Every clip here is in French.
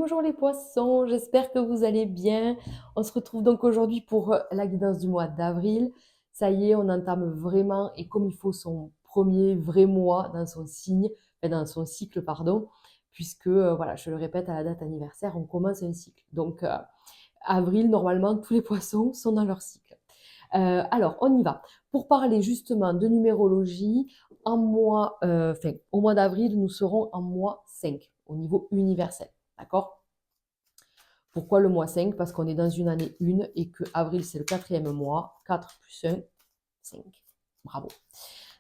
Bonjour les poissons, j'espère que vous allez bien. On se retrouve donc aujourd'hui pour la guidance du mois d'avril. Ça y est, on entame vraiment et comme il faut son premier vrai mois dans son signe, dans son cycle, pardon, puisque voilà, je le répète, à la date anniversaire, on commence un cycle. Donc avril, normalement, tous les poissons sont dans leur cycle. Alors, on y va. Pour parler justement de numérologie, au mois d'avril, nous serons en mois 5 au niveau universel. D'accord? Pourquoi le mois 5? Parce qu'on est dans une année 1 et que avril, c'est le quatrième mois. 4 plus 1, 5. Bravo.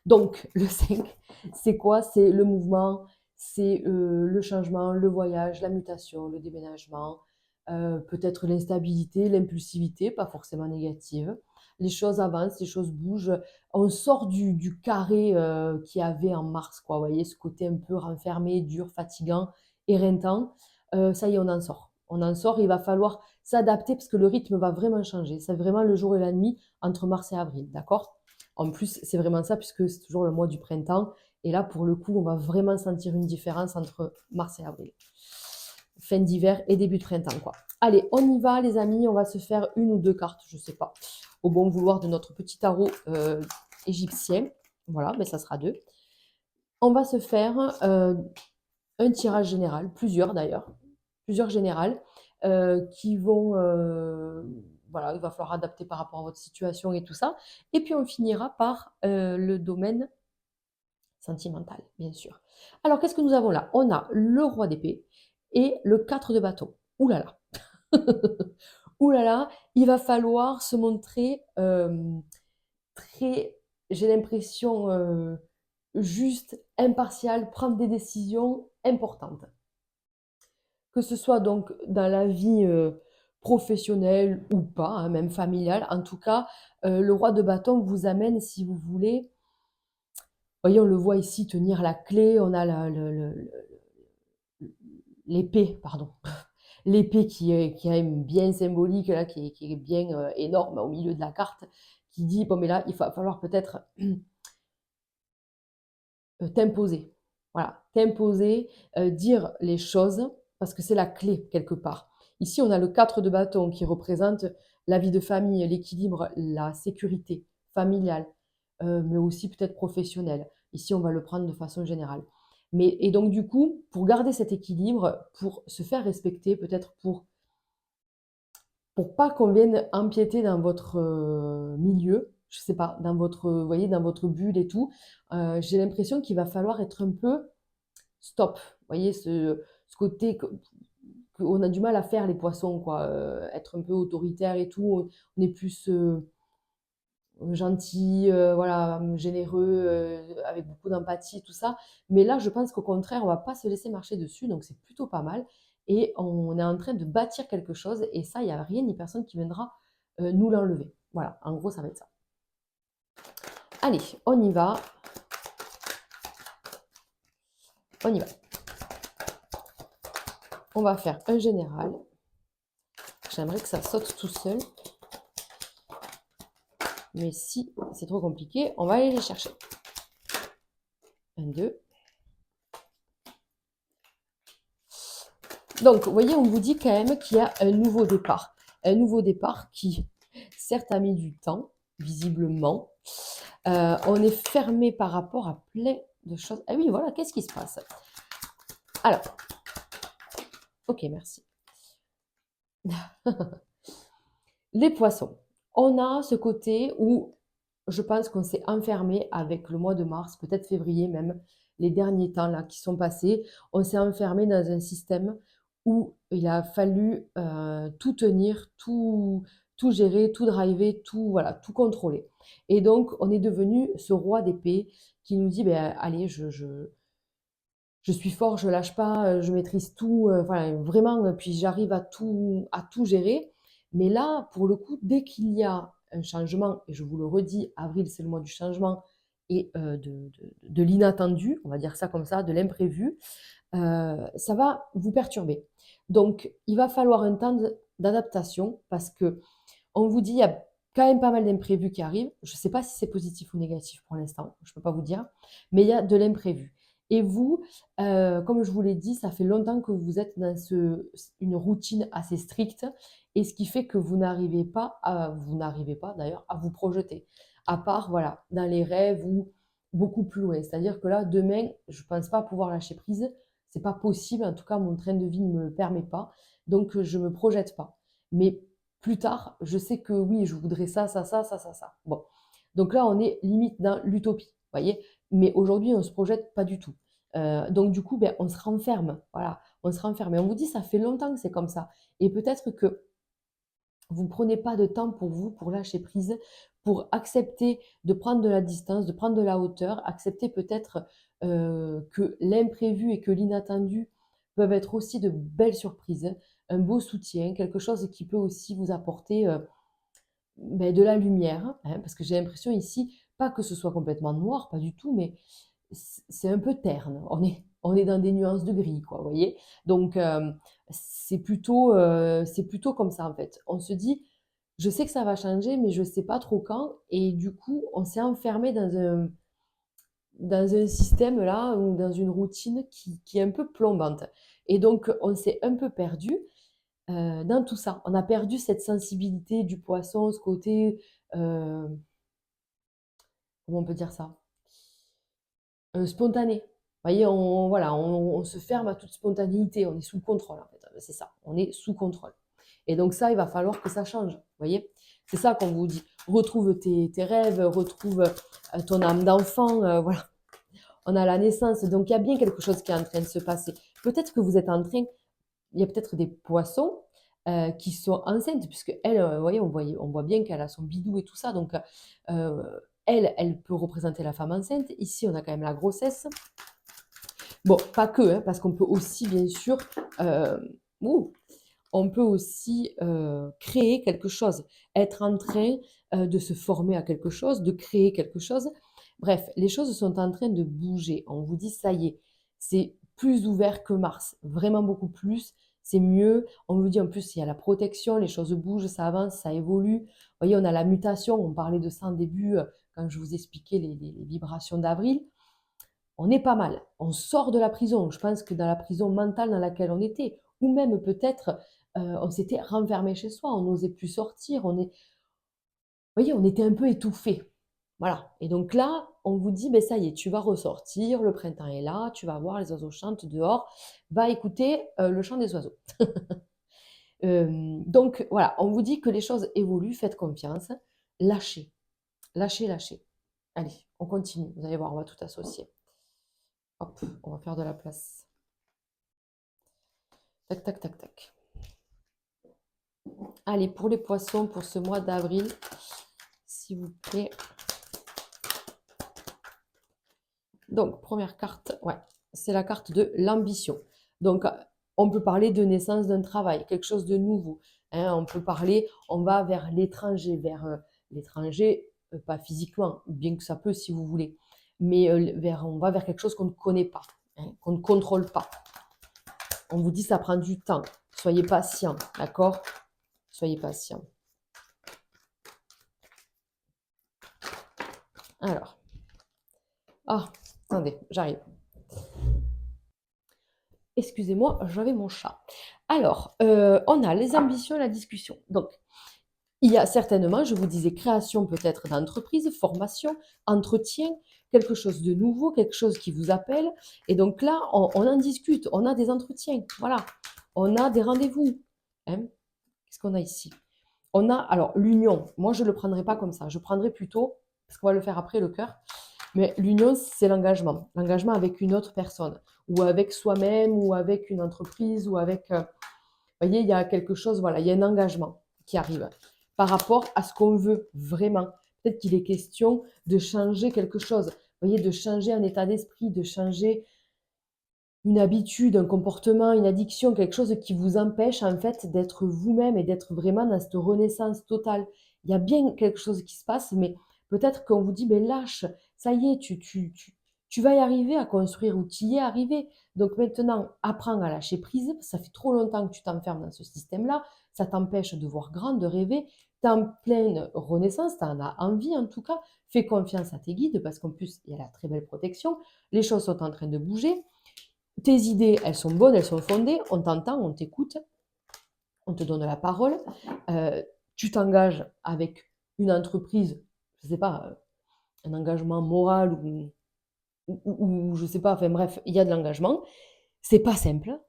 Donc, le 5, c'est quoi? C'est le mouvement, c'est le changement, le voyage, la mutation, le déménagement, peut-être l'instabilité, l'impulsivité, pas forcément négative. Les choses avancent, les choses bougent. On sort du carré qu'il y avait en mars, quoi. Vous voyez, ce côté un peu renfermé, dur, fatigant, éreintant. Ça y est, on en sort. On en sort, il va falloir s'adapter parce que le rythme va vraiment changer. C'est vraiment le jour et la nuit entre mars et avril, d'accord? En plus, c'est vraiment ça puisque c'est toujours le mois du printemps. Et là, pour le coup, on va vraiment sentir une différence entre mars et avril. Fin d'hiver et début de printemps, quoi. Allez, on y va, les amis. On va se faire une ou deux cartes, je sais pas, au bon vouloir de notre petit tarot égyptien. Voilà, mais ça sera deux. On va se faire un tirage général, plusieurs d'ailleurs, plusieurs générales qui vont, voilà, il va falloir adapter par rapport à votre situation et tout ça. Et puis on finira par le domaine sentimental, bien sûr. Alors qu'est-ce que nous avons là? On a le roi d'épée et le 4 de bâton. Ouh là là. Ouh là là, il va falloir se montrer très, j'ai l'impression, juste, impartial, prendre des décisions importantes. Que ce soit donc dans la vie professionnelle ou pas, hein, même familiale, en tout cas, le roi de bâton vous amène, si vous voulez, voyez, on le voit ici tenir la clé, on a l'épée, pardon, l'épée qui est quand même bien symbolique, là, qui est bien énorme au milieu de la carte, qui dit, bon, mais là, il va falloir peut-être t'imposer. Voilà, t'imposer, dire les choses, parce que c'est la clé quelque part. Ici, on a le 4 de bâton qui représente la vie de famille, l'équilibre, la sécurité familiale, mais aussi peut-être professionnelle. Ici, on va le prendre de façon générale. Mais, et donc, du coup, pour garder cet équilibre, pour se faire respecter, peut-être pour pas qu'on vienne empiéter dans votre milieu, je sais pas, dans votre, vous voyez, dans votre bulle et tout, j'ai l'impression qu'il va falloir être un peu stop. Vous voyez, ce côté qu'on a du mal à faire les poissons, quoi. Être un peu autoritaire et tout. On est plus gentil, voilà, généreux, avec beaucoup d'empathie, tout ça. Mais là, je pense qu'au contraire, on va pas se laisser marcher dessus, donc c'est plutôt pas mal. Et on est en train de bâtir quelque chose, et ça, il n'y a rien ni personne qui viendra nous l'enlever. Voilà, en gros, ça va être ça. Allez, on y va. On y va. On va faire un général. J'aimerais que ça saute tout seul. Mais si c'est trop compliqué, on va aller les chercher. 1, 2. Donc, vous voyez, on vous dit quand même qu'il y a un nouveau départ. Un nouveau départ qui, certes, a mis du temps, visiblement. On est fermé par rapport à plein de choses. Ah oui, voilà, qu'est-ce qui se passe? Alors, ok, merci. Les poissons. On a ce côté où je pense qu'on s'est enfermé avec le mois de mars, peut-être février même, les derniers temps là qui sont passés. On s'est enfermé dans un système où il a fallu tout tenir, tout gérer, tout driver, tout, voilà, tout contrôler. Et donc, on est devenu ce roi d'épée qui nous dit, ben, allez, je suis fort, je lâche pas, je maîtrise tout, voilà, vraiment, puis j'arrive à tout gérer. Mais là, pour le coup, dès qu'il y a un changement, et je vous le redis, avril, c'est le mois du changement et de l'inattendu, on va dire ça comme ça, de l'imprévu, ça va vous perturber. Donc, il va falloir un temps d'adaptation parce que on vous dit, il y a quand même pas mal d'imprévus qui arrivent. Je ne sais pas si c'est positif ou négatif pour l'instant, je ne peux pas vous dire, mais il y a de l'imprévu. Et vous, comme je vous l'ai dit, ça fait longtemps que vous êtes dans une routine assez stricte et ce qui fait que vous n'arrivez pas d'ailleurs à vous projeter. À part, voilà, dans les rêves ou beaucoup plus loin. C'est-à-dire que là, demain, je ne pense pas pouvoir lâcher prise. C'est pas possible. En tout cas, mon train de vie ne me le permet pas. Donc, je me projette pas. Mais plus tard, je sais que oui, je voudrais ça, ça, ça, ça, ça, ça. Bon. Donc là, on est limite dans l'utopie, voyez. Mais aujourd'hui, on ne se projette pas du tout. Donc du coup, ben, on se renferme, voilà, on se renferme. Et on vous dit, ça fait longtemps que c'est comme ça. Et peut-être que vous ne prenez pas de temps pour vous, pour lâcher prise, pour accepter de prendre de la distance, de prendre de la hauteur, accepter peut-être que l'imprévu et que l'inattendu peuvent être aussi de belles surprises, un beau soutien, quelque chose qui peut aussi vous apporter ben, de la lumière, hein, parce que j'ai l'impression ici, pas que ce soit complètement noir, pas du tout, mais c'est un peu terne. On est dans des nuances de gris, quoi, vous voyez. Donc, c'est plutôt comme ça, en fait. On se dit, je sais que ça va changer, mais je ne sais pas trop quand. Et du coup, on s'est enfermé dans un système là, ou dans une routine qui est un peu plombante. Et donc, on s'est un peu perdu dans tout ça. On a perdu cette sensibilité du poisson, ce côté, comment on peut dire ça? Spontané. Vous voyez, voilà, on se ferme à toute spontanéité, on est sous contrôle en fait, c'est ça, on est sous contrôle. Et donc ça, il va falloir que ça change, vous voyez. C'est ça qu'on vous dit. Retrouve tes rêves, retrouve ton âme d'enfant, voilà. On a la naissance, donc il y a bien quelque chose qui est en train de se passer. Peut-être que vous êtes en train, il y a peut-être des poissons qui sont enceintes, puisque elle, vous voyez, on voit bien qu'elle a son bidou et tout ça, donc euh, elle peut représenter la femme enceinte. Ici, on a quand même la grossesse. Bon, pas que, hein, parce qu'on peut aussi, bien sûr, euh, ouh, on peut aussi créer quelque chose, être en train de se former à quelque chose, de créer quelque chose. Bref, les choses sont en train de bouger. On vous dit, ça y est, c'est plus ouvert que Mars, vraiment beaucoup plus. C'est mieux. On vous dit en plus, il y a la protection, les choses bougent, ça avance, ça évolue. Vous voyez, on a la mutation. On parlait de ça en début, quand je vous expliquais les vibrations d'avril. On est pas mal. On sort de la prison. Je pense que dans la prison mentale dans laquelle on était, ou même peut-être on s'était renfermé chez soi, on n'osait plus sortir, vous voyez, on était un peu étouffé. Voilà. Et donc là, on vous dit, ben ça y est, tu vas ressortir, le printemps est là, tu vas voir les oiseaux chantent dehors, va écouter le chant des oiseaux. Donc voilà, on vous dit que les choses évoluent, faites confiance, lâchez, lâchez, lâchez. Allez, on continue, vous allez voir, on va tout associer. Hop, on va faire de la place. Tac, tac, tac, tac. Allez, pour les poissons, pour ce mois d'avril, s'il vous plaît. Donc, première carte, ouais, c'est la carte de l'ambition. Donc, on peut parler de naissance d'un travail, quelque chose de nouveau. Hein, on peut parler, on va vers l'étranger, pas physiquement, bien que ça peut si vous voulez, mais on va vers quelque chose qu'on ne connaît pas, hein, qu'on ne contrôle pas. On vous dit ça prend du temps. Soyez patient, d'accord? Soyez patient. Alors, ah, attendez, j'arrive. Excusez-moi, j'avais mon chat. Alors, on a les ambitions et la discussion. Donc, il y a certainement, je vous disais, création peut-être d'entreprise, formation, entretien, quelque chose de nouveau, quelque chose qui vous appelle. Et donc là, on en discute, on a des entretiens, voilà. On a des rendez-vous. Hein. Qu'est-ce qu'on a ici? On a, alors, l'union. Moi, je ne le prendrai pas comme ça. Je prendrai plutôt, parce qu'on va le faire après, le cœur. Mais l'union, c'est l'engagement. L'engagement avec une autre personne, ou avec soi-même, ou avec une entreprise, ou avec... vous voyez, il y a quelque chose, voilà, il y a un engagement qui arrive par rapport à ce qu'on veut vraiment. Peut-être qu'il est question de changer quelque chose. Vous voyez, de changer un état d'esprit, de changer une habitude, un comportement, une addiction, quelque chose qui vous empêche en fait d'être vous-même et d'être vraiment dans cette renaissance totale. Il y a bien quelque chose qui se passe, mais peut-être qu'on vous dit, ben lâche, ça y est, tu vas y arriver à construire ou tu y es arrivé. Donc maintenant, apprends à lâcher prise. Ça fait trop longtemps que tu t'enfermes dans ce système-là. Ça t'empêche de voir grand, de rêver. Tu es en pleine renaissance, tu en as envie en tout cas. Fais confiance à tes guides parce qu'en plus, il y a la très belle protection. Les choses sont en train de bouger. Tes idées, elles sont bonnes, elles sont fondées. On t'entend, on t'écoute, on te donne la parole. Tu t'engages avec une entreprise, je ne sais pas, un engagement moral ou je ne sais pas, enfin bref, il y a de l'engagement. C'est pas simple,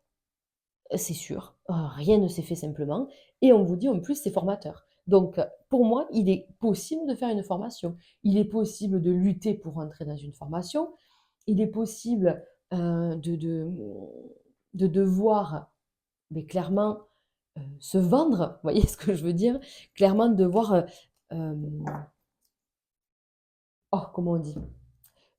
c'est sûr, rien ne s'est fait simplement et on vous dit en plus c'est formateur. Donc pour moi, il est possible de faire une formation. Il est possible de lutter pour rentrer dans une formation. Il est possible, de devoir, mais clairement, se vendre, vous voyez ce que je veux dire? Clairement devoir, oh comment on dit?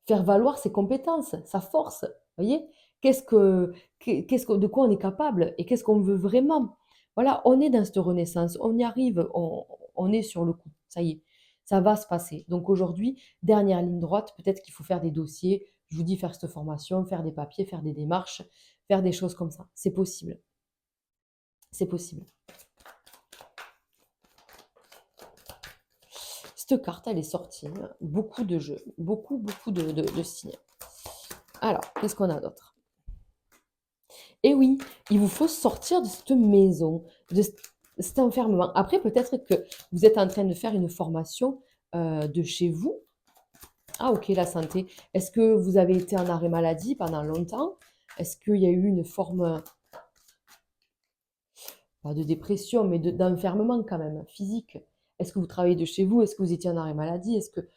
Faire valoir ses compétences, sa force, vous voyez? De quoi on est capable et qu'est-ce qu'on veut vraiment? Voilà, on est dans cette renaissance, on y arrive, on est sur le coup, ça y est, ça va se passer. Donc aujourd'hui, dernière ligne droite, peut-être qu'il faut faire des dossiers, je vous dis faire cette formation, faire des papiers, faire des démarches, faire des choses comme ça. C'est possible, c'est possible. Cette carte, elle est sortie, beaucoup de jeux, beaucoup de signes. Alors, qu'est-ce qu'on a d'autre? Et oui, il vous faut sortir de cette maison, de cet enfermement. Après, peut-être que vous êtes en train de faire une formation de chez vous. Ah, ok, la santé. Est-ce que vous avez été en arrêt maladie pendant longtemps? Est-ce qu'il y a eu une forme, pas de dépression, mais d'enfermement quand même, physique? Est-ce que vous travaillez de chez vous? Est-ce que vous étiez en arrêt maladie? Est-ce que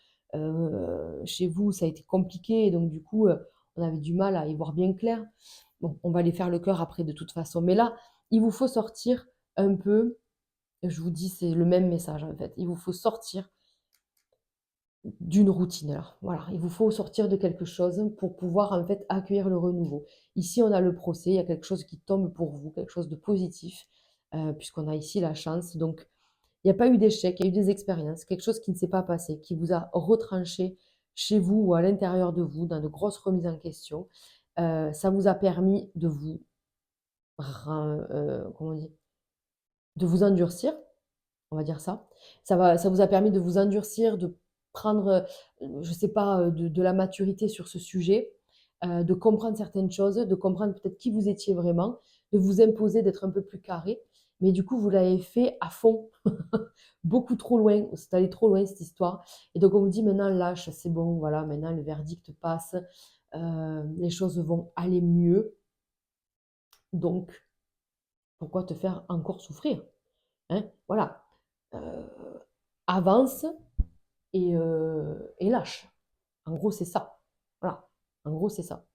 chez vous, ça a été compliqué et donc du coup, on avait du mal à y voir bien clair? Bon, on va aller faire le cœur après de toute façon. Mais là, il vous faut sortir un peu, je vous dis, c'est le même message en fait. Il vous faut sortir d'une routine là. Voilà, il vous faut sortir de quelque chose pour pouvoir en fait accueillir le renouveau. Ici, on a le procès, il y a quelque chose qui tombe pour vous, quelque chose de positif, puisqu'on a ici la chance. Donc, il n'y a pas eu d'échec, il y a eu des expériences, quelque chose qui ne s'est pas passé, qui vous a retranché chez vous ou à l'intérieur de vous dans de grosses remises en question. Ça vous a permis de vous, comment on dit, de vous endurcir, on va dire ça. Ça vous a permis de vous endurcir, de prendre, je sais pas, de la maturité sur ce sujet, de comprendre certaines choses, de comprendre peut-être qui vous étiez vraiment, de vous imposer d'être un peu plus carré. Mais du coup, vous l'avez fait à fond, beaucoup trop loin. C'est allé trop loin cette histoire. Et donc on vous dit maintenant lâche, c'est bon, voilà, maintenant le verdict passe, les choses vont aller mieux. Donc pourquoi te faire encore souffrir, hein? Voilà. Euh, Avance et lâche. En gros, c'est ça. Voilà. En gros, c'est ça.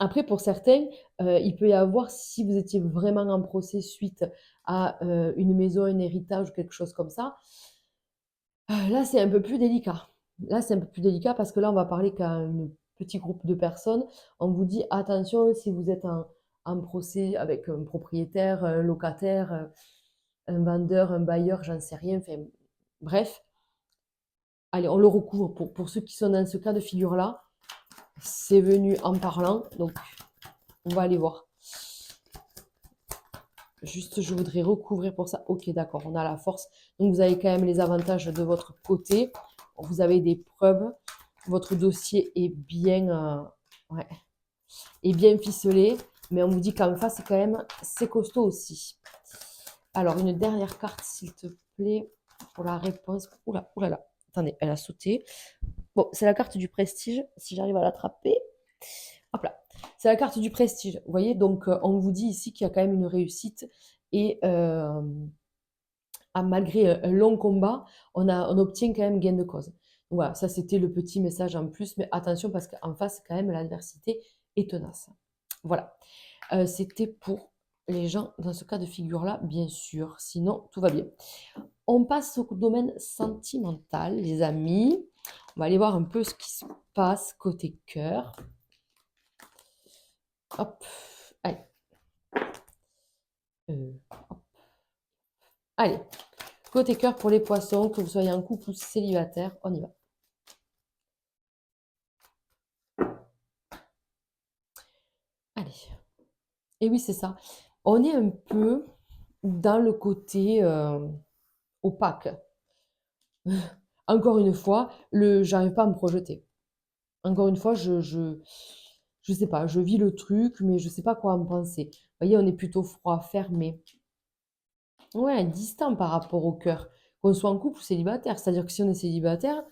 Après, pour certains, il peut y avoir, si vous étiez vraiment en procès suite à une maison, un héritage ou quelque chose comme ça, là, c'est un peu plus délicat. Là, c'est un peu plus délicat parce que là, on va parler qu'à un petit groupe de personnes. On vous dit attention, si vous êtes en procès avec un propriétaire, un locataire, un vendeur, un bailleur, j'en sais rien. Enfin, bref, allez, on le recouvre pour ceux qui sont dans ce cas de figure-là. C'est venu en parlant, donc on va aller voir. Juste, je voudrais recouvrir pour ça. Ok, d'accord, on a la force. Donc, vous avez quand même les avantages de votre côté. Vous avez des preuves. Votre dossier est bien, ouais, est bien ficelé. Mais on vous dit qu'en face, quand même, c'est costaud aussi. Alors, une dernière carte, s'il te plaît, pour la réponse. Oula, oula là. Attendez, elle a sauté. Bon, c'est la carte du prestige, si j'arrive à l'attraper. Hop là. C'est la carte du prestige. Vous voyez, donc on vous dit ici qu'il y a quand même une réussite et malgré un long combat, on obtient quand même gain de cause. Donc, voilà, ça c'était le petit message en plus, mais attention parce qu'en face, quand même, l'adversité est tenace. Voilà. C'était pour les gens dans ce cas de figure-là, bien sûr. Sinon, tout va bien. On passe au domaine sentimental, les amis. On va aller voir un peu ce qui se passe côté cœur. Hop, allez. Hop. Allez, côté cœur pour les poissons, que vous soyez en couple ou célibataire, on y va. Allez. Et oui, c'est ça. On est un peu dans le côté opaque. Encore une fois, j'arrive pas à me projeter. Encore une fois, je sais pas, je vis le truc, mais je sais pas quoi en penser. Vous voyez, on est plutôt froid, fermé. Ouais, distant par rapport au cœur. Qu'on soit en couple ou célibataire. C'est-à-dire que si on est célibataire,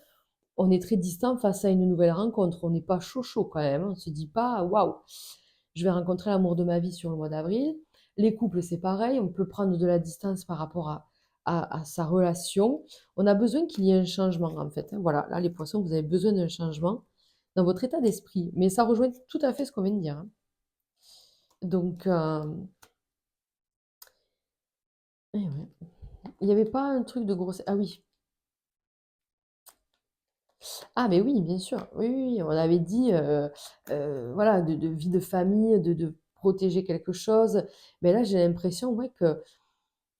on est très distant face à une nouvelle rencontre. On n'est pas chaud chaud quand même. On se dit pas, waouh, je vais rencontrer l'amour de ma vie sur le mois d'avril. Les couples, c'est pareil. On peut prendre de la distance par rapport à sa relation. On a besoin qu'il y ait un changement, en fait, hein. Voilà, là, les poissons, vous avez besoin d'un changement dans votre état d'esprit. Mais ça rejoint tout à fait ce qu'on vient de dire, hein. Donc, eh ouais. Il n'y avait pas un truc de grosse... Ah oui. Ah, mais oui, bien sûr. Oui, oui, oui, on avait dit, voilà, de vie de famille, de protéger quelque chose. Mais là, j'ai l'impression, ouais, que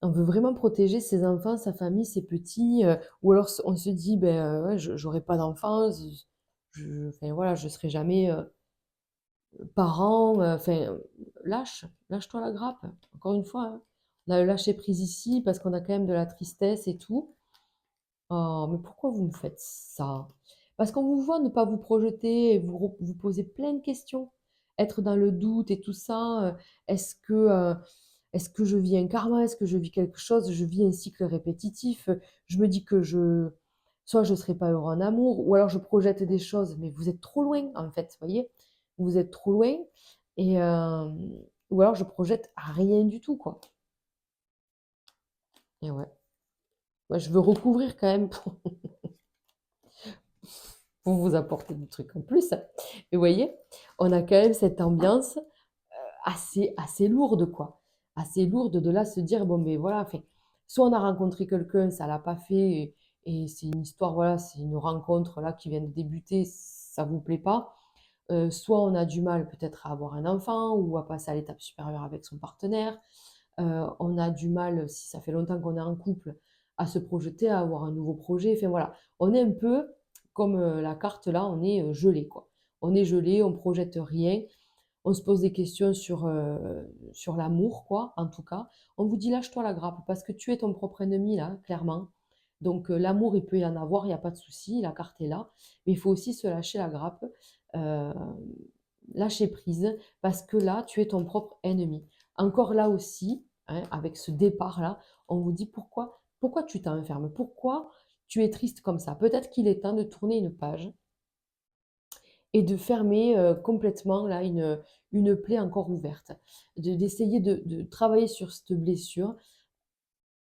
on veut vraiment protéger ses enfants, sa famille, ses petits, ou alors on se dit, ben ouais, j'aurai pas d'enfants, enfin voilà, je serai jamais parent, enfin, lâche-toi la grappe. Encore une fois, hein. On a le lâcher prise ici parce qu'on a quand même de la tristesse et tout. Oh, mais pourquoi vous me faites ça? Parce qu'on vous voit ne pas vous projeter et vous poser plein de questions, être dans le doute et tout ça. Est-ce que, euh, est-ce que je vis un karma? Est-ce que je vis quelque chose? Je vis un cycle répétitif. Je me dis que soit je ne serai pas heureux en amour, ou alors je projette des choses, mais vous êtes trop loin, en fait, vous voyez? Vous êtes trop loin, et, ou alors je projette à rien du tout, quoi. Et ouais. Moi, je veux recouvrir quand même pour vous apporter des trucs en plus. Mais vous voyez, on a quand même cette ambiance assez lourde, quoi. Assez lourde de là se dire, bon, mais voilà, fait, soit on a rencontré quelqu'un, ça l'a pas fait, et c'est une histoire, voilà, c'est une rencontre là qui vient de débuter, ça vous plaît pas. Soit on a du mal peut-être à avoir un enfant ou à passer à l'étape supérieure avec son partenaire. On a du mal, si ça fait longtemps qu'on est en couple, à se projeter, à avoir un nouveau projet. Enfin voilà, on est un peu comme la carte là, on est gelé quoi. On est gelé, on projette rien, on se pose des questions sur l'amour quoi, en tout cas. On vous dit lâche-toi la grappe parce que tu es ton propre ennemi là, clairement. Donc l'amour, il peut y en avoir, il n'y a pas de souci, la carte est là. Mais il faut aussi se lâcher la grappe, euh, lâcher prise, parce que là, tu es ton propre ennemi. Encore là aussi, hein, avec ce départ-là, on vous dit pourquoi tu t'enfermes, pourquoi tu es triste comme ça. Peut-être qu'il est temps de tourner une page et de fermer complètement là une plaie encore ouverte, d'essayer de travailler sur cette blessure,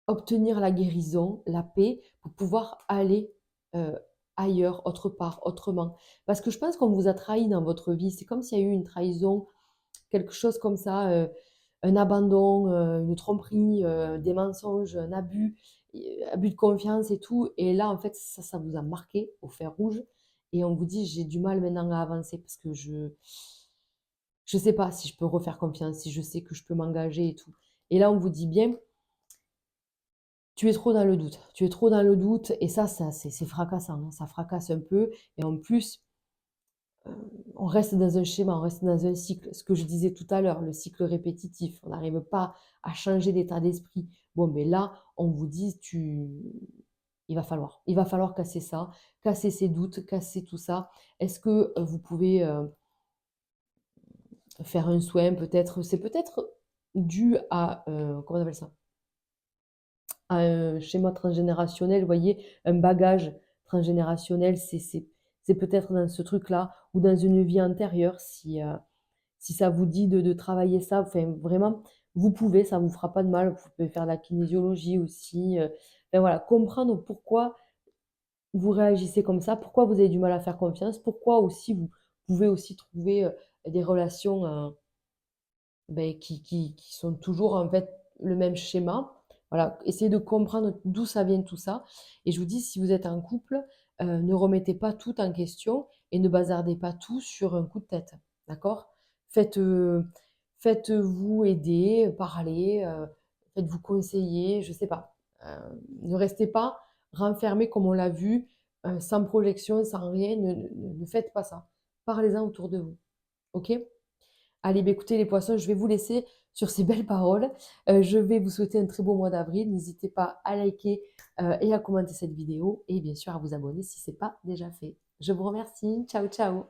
obtenir la guérison, la paix, pour pouvoir aller euh, ailleurs, autre part, autrement. Parce que je pense qu'on vous a trahi dans votre vie. C'est comme s'il y a eu une trahison, quelque chose comme ça, un abandon, une tromperie, des mensonges, un abus, abus de confiance et tout. Et là, en fait, ça vous a marqué au fer rouge. Et on vous dit, j'ai du mal maintenant à avancer parce que je sais pas si je peux refaire confiance, si je sais que je peux m'engager et tout. Et là, on vous dit bien, tu es trop dans le doute. Tu es trop dans le doute. Et ça c'est fracassant, hein. Ça fracasse un peu. Et en plus, on reste dans un schéma, on reste dans un cycle. Ce que je disais tout à l'heure, le cycle répétitif. On n'arrive pas à changer d'état d'esprit. Bon, mais là, on vous dit, il va falloir casser ça, casser ces doutes, casser tout ça. Est-ce que vous pouvez faire un soin peut-être? C'est peut-être dû à, comment on appelle ça? À un schéma transgénérationnel, vous voyez, un bagage transgénérationnel, c'est peut-être dans ce truc-là ou dans une vie antérieure, si ça vous dit de travailler ça, enfin, vraiment, vous pouvez, ça ne vous fera pas de mal, vous pouvez faire de la kinésiologie aussi, enfin, voilà, comprendre pourquoi vous réagissez comme ça, pourquoi vous avez du mal à faire confiance, pourquoi aussi vous pouvez aussi trouver des relations ben, qui sont toujours en fait le même schéma. Voilà, essayez de comprendre d'où ça vient tout ça. Et je vous dis, si vous êtes en couple, ne remettez pas tout en question et ne bazardez pas tout sur un coup de tête. D'accord? Faites, faites-vous aider, parlez, faites-vous conseiller, je ne sais pas. Ne restez pas renfermé comme on l'a vu, sans projection, sans rien. Ne faites pas ça. Parlez-en autour de vous. OK? Allez, bah, écoutez les poissons, je vais vous laisser. sur ces belles paroles, je vais vous souhaiter un très beau mois d'avril. N'hésitez pas à liker, et à commenter cette vidéo et bien sûr à vous abonner si ce n'est pas déjà fait. Je vous remercie. Ciao, ciao.